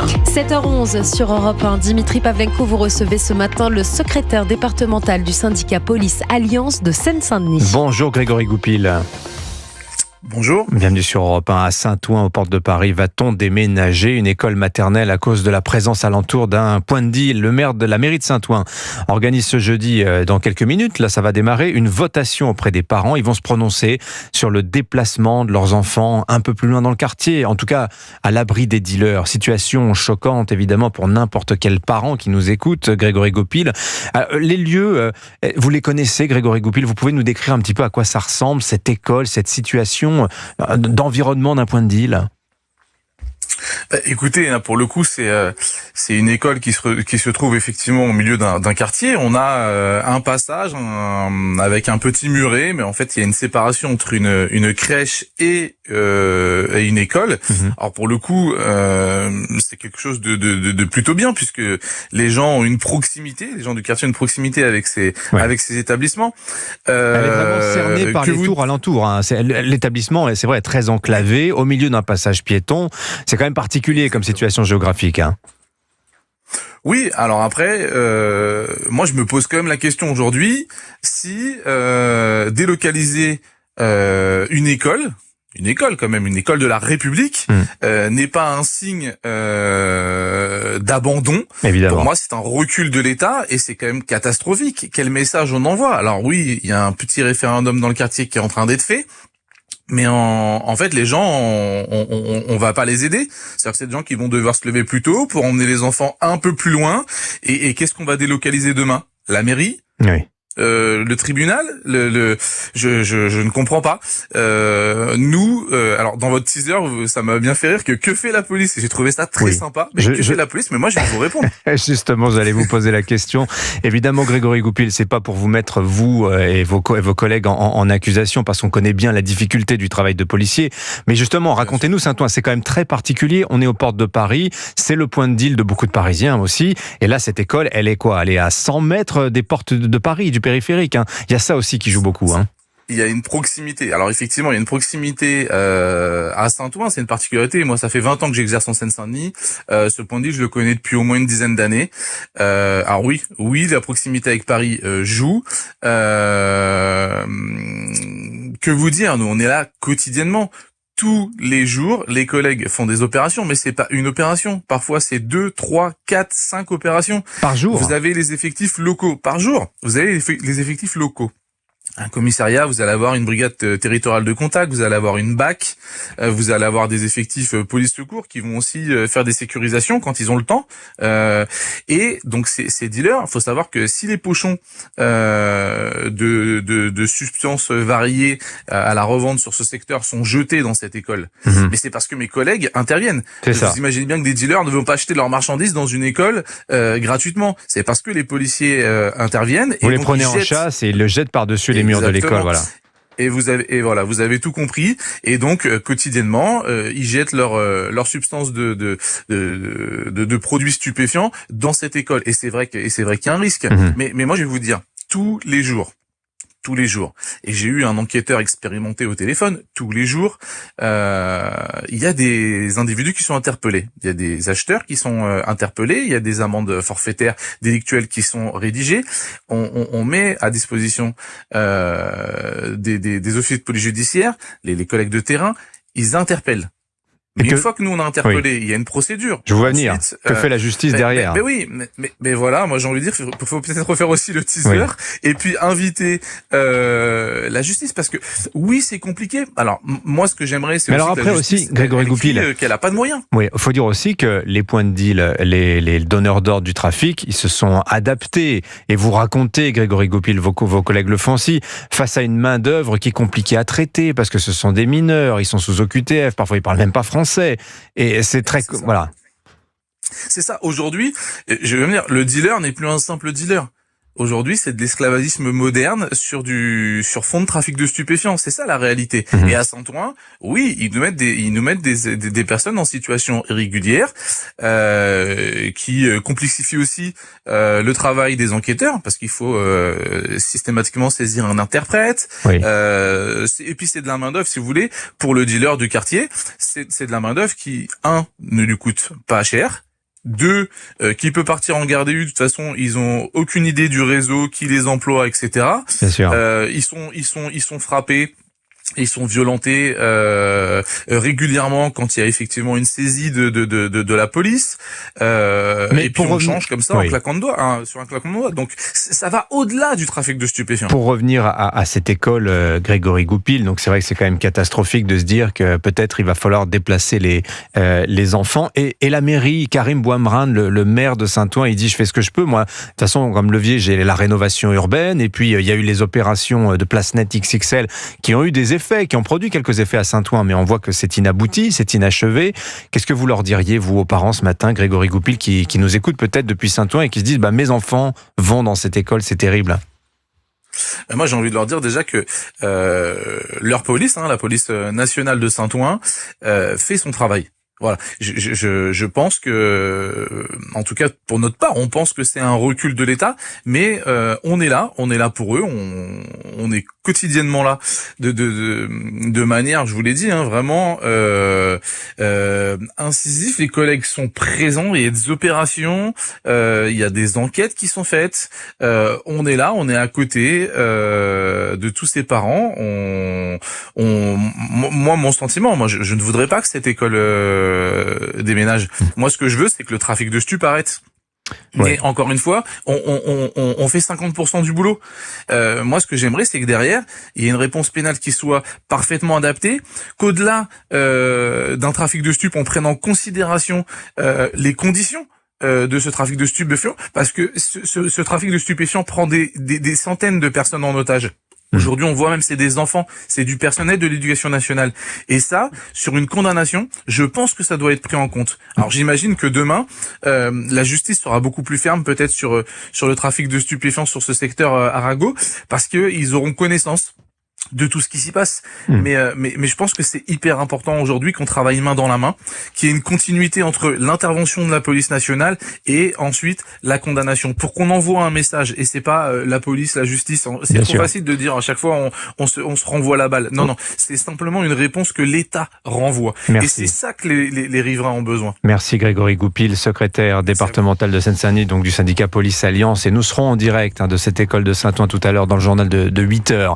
7h11 sur Europe 1. Dimitri Pavlenko, vous recevez ce matin le secrétaire départemental du syndicat Police Alliance de Seine-Saint-Denis. Bonjour Grégory Goupil. Bonjour. Bienvenue sur Europe 1 à Saint-Ouen, aux portes de Paris. Va-t-on déménager une école maternelle à cause de la présence alentour d'un point de deal? Le maire de la mairie de Saint-Ouen organise ce jeudi, dans quelques minutes, là ça va démarrer, une votation auprès des parents. Ils vont se prononcer sur le déplacement de leurs enfants un peu plus loin dans le quartier, en tout cas à l'abri des dealers. Situation choquante évidemment pour n'importe quel parent qui nous écoute, Grégory Goupil. Les lieux, vous les connaissez, Grégory Goupil, vous pouvez nous décrire un petit peu à quoi ça ressemble, cette école, cette situation d'environnement d'un point de deal? Écoutez, pour le coup, c'est une école qui se trouve effectivement au milieu d'un quartier. On a un passage avec un petit muret, mais en fait, il y a une séparation entre une crèche et une école. Alors pour le coup, c'est quelque chose de plutôt bien, puisque les gens ont une proximité, les gens du quartier ont une proximité avec ces établissements. Elle est vraiment cernée par les tours alentours. L'établissement, c'est vrai, très enclavé, au milieu d'un passage piéton. C'est quand même particulier comme situation géographique. Oui, alors après, moi je me pose quand même la question aujourd'hui, si délocaliser une école quand même, une école de la République, n'est pas un signe d'abandon. Évidemment. Pour moi, c'est un recul de l'État et c'est quand même catastrophique. Quel message on envoie? Alors oui, il y a un petit référendum dans le quartier qui est en train d'être fait. Mais en fait, les gens, on va pas les aider. C'est-à-dire que c'est des gens qui vont devoir se lever plus tôt pour emmener les enfants un peu plus loin. Et qu'est-ce qu'on va délocaliser demain? La mairie? Oui. Le tribunal, je ne comprends pas. Nous, alors dans votre teaser, ça m'a bien fait rire que fait la police? Et j'ai trouvé ça très sympa. Mais que fait la police? Mais moi, je vais vous répondre. Justement, j'allais vous poser la question. Évidemment, Grégory Goupil, c'est pas pour vous mettre vous et vos collègues en accusation, parce qu'on connaît bien la difficulté du travail de policier. Mais justement, racontez-nous, Saint-Ouen, c'est quand même très particulier. On est aux portes de Paris, c'est le point de deal de beaucoup de Parisiens aussi. Et là, cette école, elle est quoi? Elle est à 100 mètres des portes de Paris, du périphérique. Il y a ça aussi qui joue beaucoup. Il y a une proximité. Alors effectivement, il y a une proximité à Saint-Ouen, c'est une particularité. Moi, ça fait 20 ans que j'exerce en Seine-Saint-Denis. Ce point de vue, je le connais depuis au moins une dizaine d'années. Alors oui, la proximité avec Paris joue. Que vous dire, nous, on est là quotidiennement. Tous les jours, les collègues font des opérations, mais c'est pas une opération. Parfois, c'est 2, 3, 4, 5 opérations. Par jour. Vous avez les effectifs locaux. Par jour, vous avez les effectifs locaux. Un commissariat, vous allez avoir une brigade territoriale de contact, vous allez avoir une BAC, vous allez avoir des effectifs police-secours qui vont aussi faire des sécurisations quand ils ont le temps. Et donc ces dealers, il faut savoir que si les pochons de substances variées à la revente sur ce secteur sont jetés dans cette école, mais c'est parce que mes collègues interviennent. Vous imaginez bien que des dealers ne vont pas acheter leurs marchandises dans une école gratuitement. C'est parce que les policiers interviennent. Vous les prenez en chasse et ils le jettent par-dessus les murs de l'école, voilà. Et vous avez tout compris. Et donc quotidiennement, ils jettent leur substance de produits stupéfiants dans cette école. Et c'est vrai qu'il y a un risque. Mais moi je vais vous dire, tous les jours. Et j'ai eu un enquêteur expérimenté au téléphone. Tous les jours, il y a des individus qui sont interpellés. Il y a des acheteurs qui sont interpellés. Il y a des amendes forfaitaires délictuelles qui sont rédigées. On met à disposition des officiers de police judiciaire, les collègues de terrain. Ils interpellent. Mais une fois que nous on a interpellé, il y a une procédure. Je vous vois venir. Que fait la justice derrière? Mais voilà, moi j'ai envie de dire, il faut peut-être refaire aussi le teaser et puis inviter la justice, parce que oui, c'est compliqué. Alors moi, ce que j'aimerais, c'est alors après aussi, Grégory Goupil, qu'elle a pas de moyens. Oui, il faut dire aussi que les points de deal, les donneurs d'ordre du trafic, ils se sont adaptés. Et vous racontez, Grégory Goupil, vos collègues le font aussi, face à une main d'œuvre qui est compliquée à traiter, parce que ce sont des mineurs, ils sont sous OQTF, parfois ils parlent même pas français. Et c'est très... Voilà. C'est ça. Aujourd'hui, je veux dire, le dealer n'est plus un simple dealer. Aujourd'hui, c'est de l'esclavagisme moderne sur fond de trafic de stupéfiants. C'est ça la réalité. Et à Saint-Ouen, oui, ils nous mettent des personnes en situation irrégulière, qui complexifient aussi le travail des enquêteurs, parce qu'il faut systématiquement saisir un interprète. Et puis c'est de la main d'œuvre, si vous voulez, pour le dealer du quartier. C'est de la main d'œuvre qui, ne lui coûte pas cher. 2, qui peut partir en garde à vue. De toute façon, ils ont aucune idée du réseau qui les emploie, etc. Bien sûr. Ils sont frappés. Ils sont violentés régulièrement quand il y a effectivement une saisie de la police. Mais et puis on change comme ça, en claquant de doigts, sur un claquement de doigts. Donc ça va au-delà du trafic de stupéfiants. Pour revenir à cette école Grégory Goupil, donc c'est vrai que c'est quand même catastrophique de se dire que peut-être il va falloir déplacer les enfants. Et la mairie, Karim Bouamrane, le maire de Saint-Ouen, il dit je fais ce que je peux. Moi, de toute façon, comme levier, j'ai la rénovation urbaine. Et puis il y a eu les opérations de Place Net XXL qui ont eu des effets, qui ont produit quelques effets à Saint-Ouen, mais on voit que c'est inabouti, c'est inachevé. Qu'est-ce que vous leur diriez, vous, aux parents, ce matin, Grégory Goupil, qui nous écoutent peut-être depuis Saint-Ouen et qui se disent mes enfants vont dans cette école, c'est terrible. Moi, j'ai envie de leur dire déjà que leur police, la police nationale de Saint-Ouen, fait son travail. Voilà, je pense que, en tout cas pour notre part, on pense que c'est un recul de l'État, mais on est là pour eux, on est quotidiennement là de manière, je vous l'ai dit, vraiment incisif. Les collègues sont présents, il y a des opérations, il y a des enquêtes qui sont faites. On est là, on est à côté de tous ces parents. Moi, mon sentiment, je ne voudrais pas que cette école déménage. Moi, ce que je veux, c'est que le trafic de stupes arrête. Mais encore une fois, on fait 50% du boulot. Moi, ce que j'aimerais, c'est que derrière, il y ait une réponse pénale qui soit parfaitement adaptée, qu'au-delà d'un trafic de stupes, on prenne en considération les conditions de ce trafic de stupéfiants, parce que ce trafic de stupéfiants prend des centaines de personnes en otage. Aujourd'hui, on voit même c'est des enfants, c'est du personnel de l'éducation nationale. Et ça, sur une condamnation, je pense que ça doit être pris en compte. Alors j'imagine que demain, la justice sera beaucoup plus ferme peut-être sur le trafic de stupéfiants sur ce secteur Arago, parce que ils auront connaissance de tout ce qui s'y passe. Mais je pense que c'est hyper important aujourd'hui qu'on travaille main dans la main, qu'il y ait une continuité entre l'intervention de la police nationale et ensuite la condamnation, pour qu'on envoie un message. Et c'est pas la police, la justice. C'est trop facile de dire à chaque fois on se renvoie la balle. Non, c'est simplement une réponse que l'État renvoie. Merci. Et c'est ça que les riverains ont besoin. Merci Grégory Goupil, secrétaire départemental de Seine-Saint-Denis, donc du syndicat Police Alliance. Et nous serons en direct de cette école de Saint-Ouen tout à l'heure dans le journal de 8h.